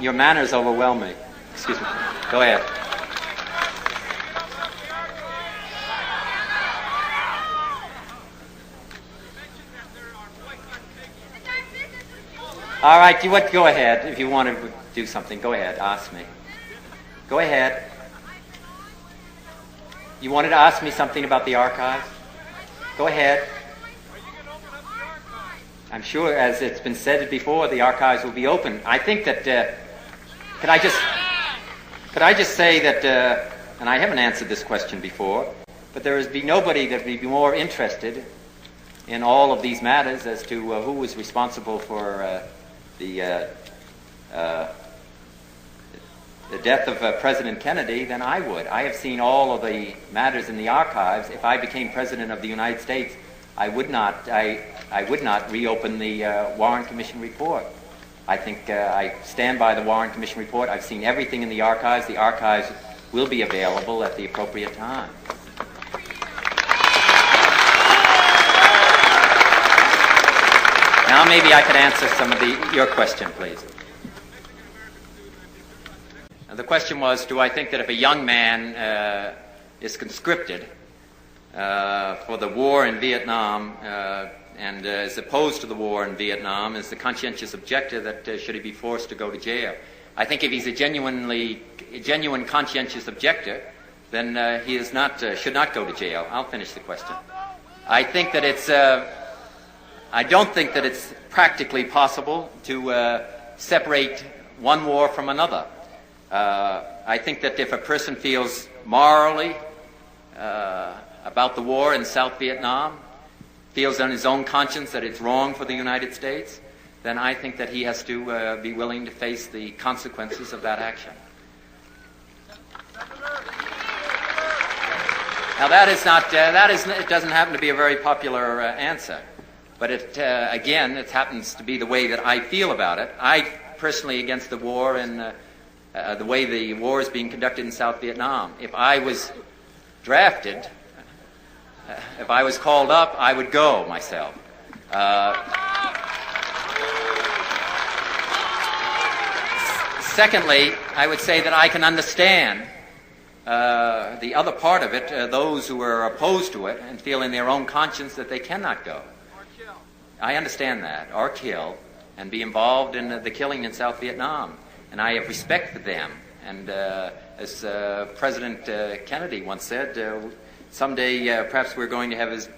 Your manners overwhelm me. Excuse me. Go ahead. All right, go ahead. If you want to do something, go ahead. Ask me. Go ahead. You wanted to ask me something about the archives? Go ahead. I'm sure, as it's been said before, the archives will be open. I think that, could I just say that, and I haven't answered this question before, but there would be nobody that would be more interested in all of these matters as to who was responsible for the death of President Kennedy than I would. I have seen all of the matters in the archives. If I became President of the United States, I would not reopen the Warren Commission report. I think I stand by the Warren Commission report. I've seen everything in the archives. The archives will be available at the appropriate time. Now maybe I could answer some of your question, please. The question was, do I think that if a young man is conscripted for the war in Vietnam and is opposed to the war in Vietnam, is the conscientious objector that should he be forced to go to jail? I think if he's a genuine conscientious objector, then he is not should not go to jail. I'll finish the question. I think that it's I don't think that it's practically possible to separate one war from another. I think that if a person feels morally about the war in South Vietnam, feels on his own conscience that it's wrong for the United States, then I think that he has to be willing to face the consequences of that action. Now it doesn't happen to be a very popular answer, but again, it happens to be the way that I feel about it. I personally against the war and the way the war is being conducted in South Vietnam. If I was drafted, if I was called up, I would go myself. Secondly, I would say that I can understand the other part of it, those who are opposed to it and feel in their own conscience that they cannot go. I understand that, or kill, and be involved in the killing in South Vietnam. And I have respect for them. And as President Kennedy once said, someday perhaps we're going to have his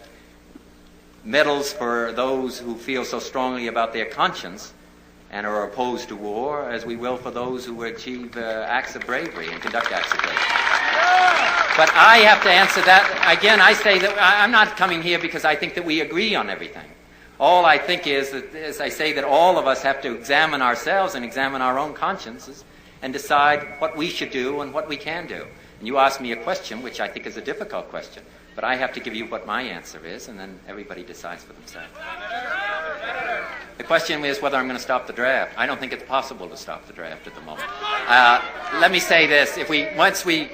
medals for those who feel so strongly about their conscience and are opposed to war, as we will for those who achieve acts of bravery and conduct acts of bravery. But I have to answer that. Again, I say that I'm not coming here because I think that we agree on everything. All I think is that, as I say, that all of us have to examine ourselves and examine our own consciences and decide what we should do and what we can do. And you asked me a question, which I think is a difficult question, but I have to give you what my answer is, and then everybody decides for themselves. The question is whether I'm going to stop the draft. I don't think it's possible to stop the draft at the moment. Let me say this: once the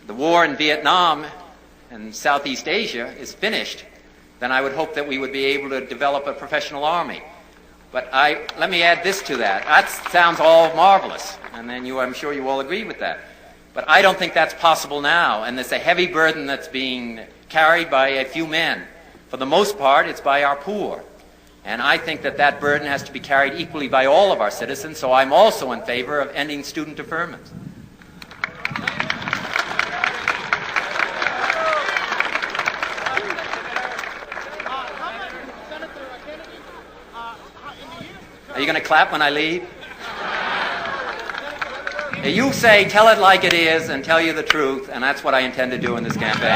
war in Vietnam and Southeast Asia is finished, then I would hope that we would be able to develop a professional army. But let me add this to that. That sounds all marvelous, and then I'm sure you all agree with that. But I don't think that's possible now, and there's a heavy burden that's being carried by a few men. For the most part, it's by our poor. And I think that that burden has to be carried equally by all of our citizens, so I'm also in favor of ending student deferment. Are you going to clap when I leave? You say, tell it like it is and tell you the truth, and that's what I intend to do in this campaign.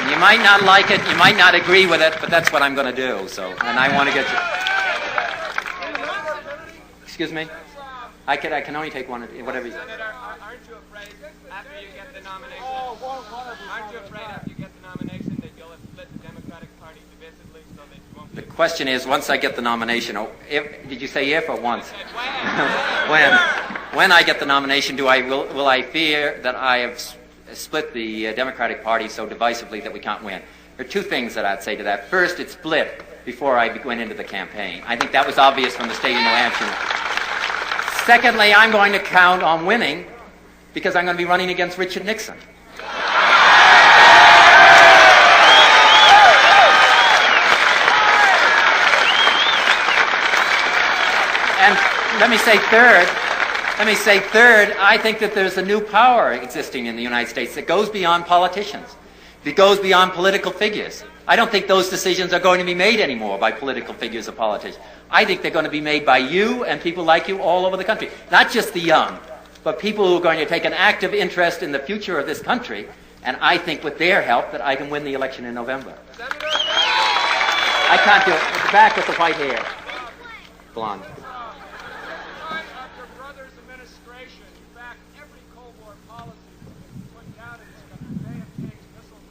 And you might not like it, you might not agree with it, but that's what I'm going to do. So, and I want to get you. Excuse me? I can only take one, whatever you... Senator, aren't you afraid after you get the nomination? Aren't you afraid after you get the nomination that you'll have split the Democratic Party divisively so that you won't be able question is, once I get the nomination, did you say if or once? When I get the nomination, will I fear that I have split the Democratic Party so divisively that we can't win? There are two things that I'd say to that. First, it's split before I went into the campaign. I think that was obvious from the state of New Hampshire. Secondly, I'm going to count on winning because I'm going to be running against Richard Nixon. And let me say third, I think that there's a new power existing in the United States that goes beyond politicians. It goes beyond political figures. I don't think those decisions are going to be made anymore by political figures or politicians. I think they're going to be made by you and people like you all over the country. Not just the young, but people who are going to take an active interest in the future of this country. And I think with their help that I can win the election in November. I can't do it. At the back with the white hair. Blonde.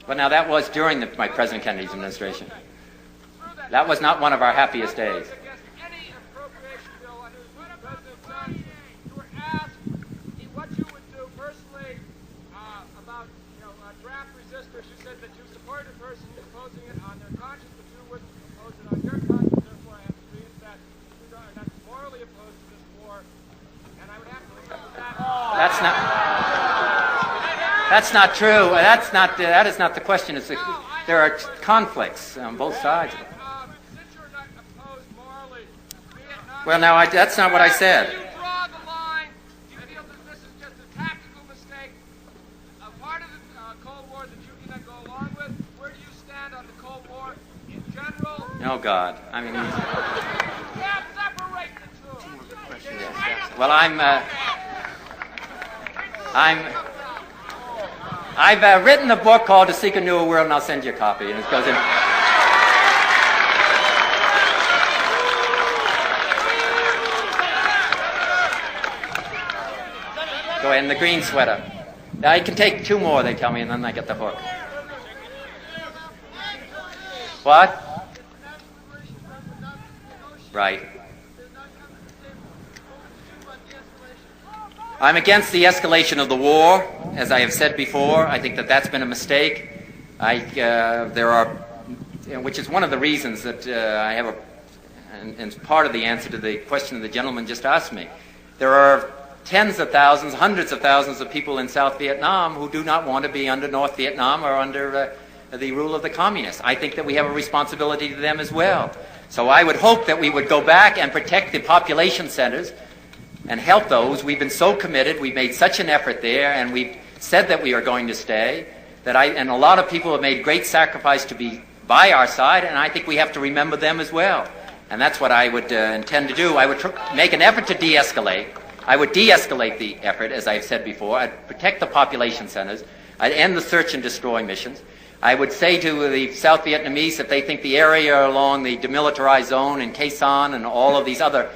But now that was during my President Kennedy's administration. That was not one of our happiest days. Any appropriation bill under President Johnson, you were asked what you would do personally about draft resistors. You said that you supported a person opposing it on their conscience, but you wouldn't oppose it on your conscience. Therefore, I have to read that you are not morally opposed to this war. And I would have to remember that. That's not true. That is not the question. There are conflicts on both sides. Since you're not opposed morally, Vietnam. Well, now that's not what I said. Do you draw the line? Do you feel that this is just a tactical mistake, a part of the Cold War that you cannot go along with? Where do you stand on the Cold War in general? Oh God! I mean, You can't separate the two. well, I've written a book called To Seek a Newer World, and I'll send you a copy. And it goes in. Go ahead, in the green sweater. I can take two more, they tell me, and then I get the hook. What? Right. I'm against the escalation of the war, as I have said before. I think that that's been a mistake. Which is one of the reasons that I have and part of the answer to the question the gentleman just asked me. There are tens of thousands, hundreds of thousands of people in South Vietnam who do not want to be under North Vietnam or under the rule of the communists. I think that we have a responsibility to them as well. So I would hope that we would go back and protect the population centers and help those. We've been so committed, we've made such an effort there, and we've said that we are going to stay, and a lot of people have made great sacrifice to be by our side, and I think we have to remember them as well. And that's what I would intend to do. I would make an effort to de-escalate. I would de-escalate the effort, as I've said before. I'd protect the population centers. I'd end the search and destroy missions. I would say to the South Vietnamese, if they think the area along the demilitarized zone in Khe Sanh and all of these other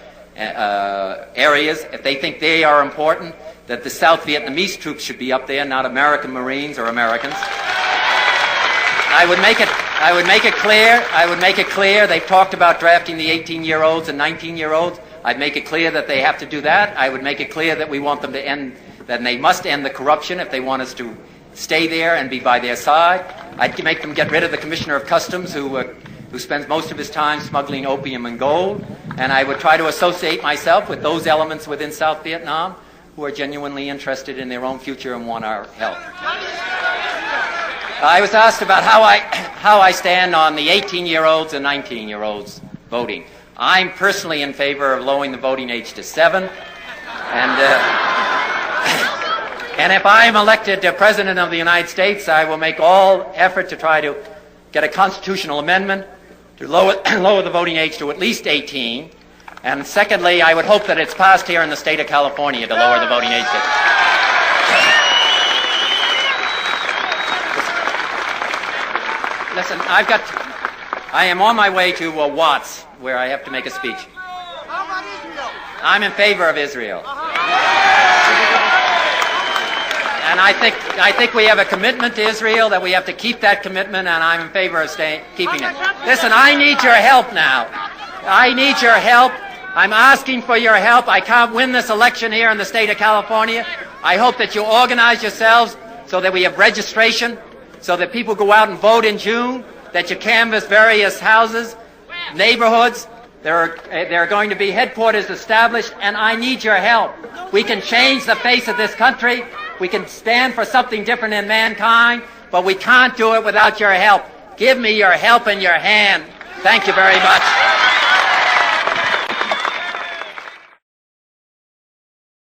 areas, if they think they are important, that the South Vietnamese troops should be up there, not American Marines or Americans. I would make it clear. They've talked about drafting the 18-year-olds and 19-year-olds. I'd make it clear that they have to do that. I would make it clear that we want them to that they must end the corruption if they want us to stay there and be by their side. I'd make them get rid of the Commissioner of Customs who spends most of his time smuggling opium and gold. And I would try to associate myself with those elements within South Vietnam who are genuinely interested in their own future and want our help. I was asked about how I stand on the 18-year-olds and 19-year-olds voting. I'm personally in favor of lowering the voting age to 7. And if I am elected President of the United States, I will make all effort to try to get a constitutional amendment to lower the voting age to at least 18. And secondly, I would hope that it's passed here in the state of California to lower the voting age to... Listen, I am on my way to Watts, where I have to make a speech. How about Israel? I'm in favor of Israel. And And I think we have a commitment to Israel that we have to keep that commitment, and I'm in favor of keeping it. Listen, I need your help now. I need your help. I'm asking for your help. I can't win this election here in the state of California. I hope that you organize yourselves so that we have registration, so that people go out and vote in June, that you canvass various houses, neighborhoods. There are going to be headquarters established, and I need your help. We can change the face of this country. We can stand for something different in mankind, but we can't do it without your help. Give me your help and your hand. Thank you very much.